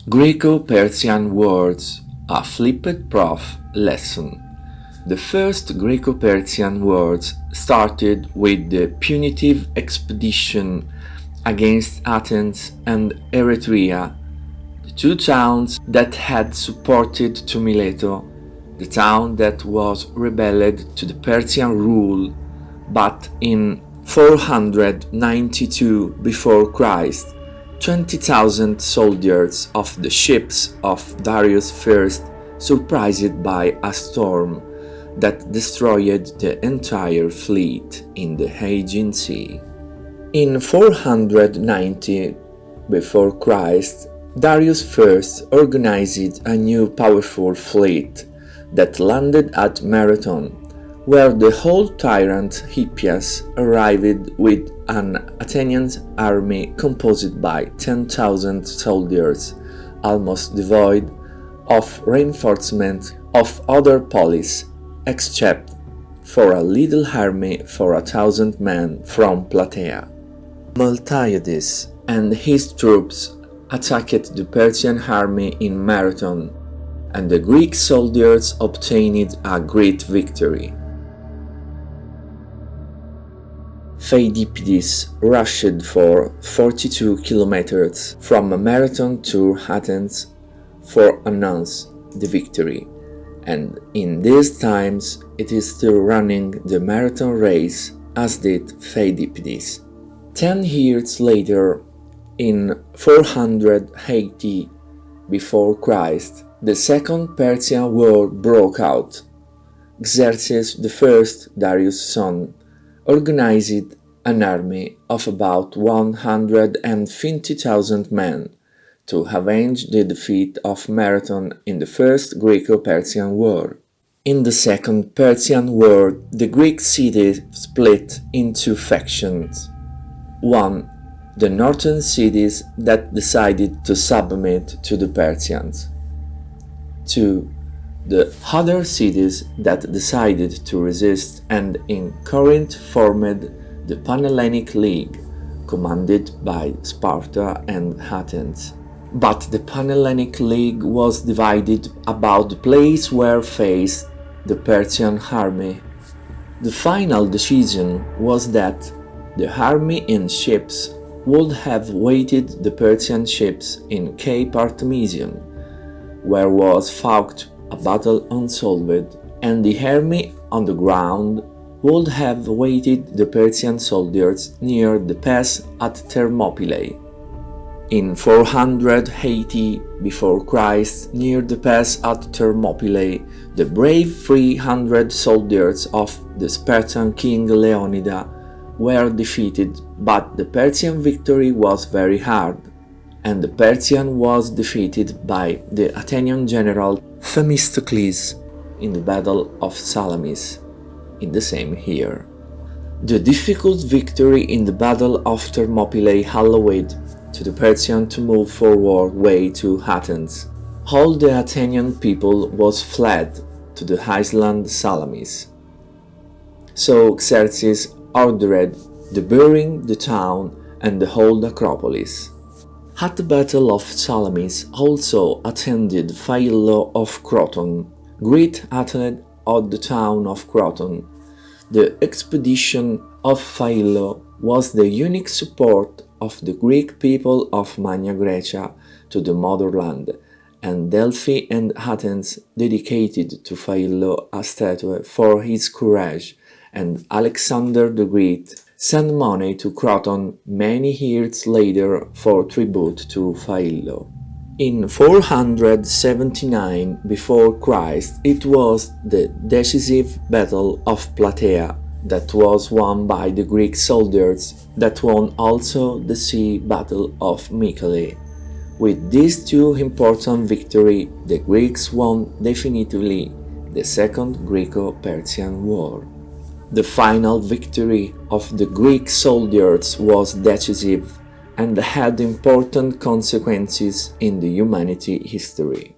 Greco-Persian Wars, a flipped prof lesson. The first Greco-Persian Wars started with the punitive expedition against Athens and Eretria, the two towns that had supported Mileto, the town that was rebelled to the Persian rule, but in 492 before Christ, 20,000 soldiers of the ships of Darius I surprised by a storm that destroyed the entire fleet in the Aegean Sea. In 490 before Christ, Darius I organized a new powerful fleet that landed at Marathon, where the whole tyrant Hippias arrived with an Athenian army composed by 10,000 soldiers, almost devoid of reinforcement of other police, except for a little army for 1,000 men from Plataea. Miltiades and his troops attacked the Persian army in Marathon, and the Greek soldiers obtained a great victory. Pheidippides rushed for 42 kilometers from Marathon to Athens for announce the victory, and in these times it is still running the marathon race as did Pheidippides. 10 years later, in 480 before Christ, the Second Persian War broke out. Xerxes I, Darius' son, organized an army of about 150,000 men to avenge the defeat of Marathon in the First Greco-Persian War. In the Second Persian War, the Greek cities split into factions. 1. The northern cities that decided to submit to the Persians. 2. The other cities that decided to resist and in Corinth formed the Panhellenic League, commanded by Sparta and Athens. But the Panhellenic League was divided about the place where faced the Persian army. The final decision was that the army in ships would have waited the Persian ships in Cape Artemision, where was fought a battle unsolved, and the army on the ground would have waited the Persian soldiers near the pass at Thermopylae. In 480 before Christ, near the pass at Thermopylae, the brave 300 soldiers of the Spartan king Leonida were defeated, but the Persian victory was very hard, and the Persian was defeated by the Athenian general Themistocles in the Battle of Salamis in the same year. The difficult victory in the Battle of Thermopylae allowed to the Persian to move forward way to Athens. All the Athenian people was fled to the island Salamis. So Xerxes ordered the burning the town and the whole Acropolis. At the Battle of Salamis also attended Philo of Croton, great athlete of the town of Croton. The expedition of Philo was the unique support of the Greek people of Magna Graecia to the motherland, and Delphi and Athens dedicated to Philo a statue for his courage, and Alexander the Great sent money to Croton many years later for tribute to Philo. In 479 before Christ, it was the decisive Battle of Plataea that was won by the Greek soldiers that won also the sea battle of Mycale. With these two important victories, the Greeks won definitively the Second Greco-Persian War. The final victory of the Greek soldiers was decisive and had important consequences in the humanity history.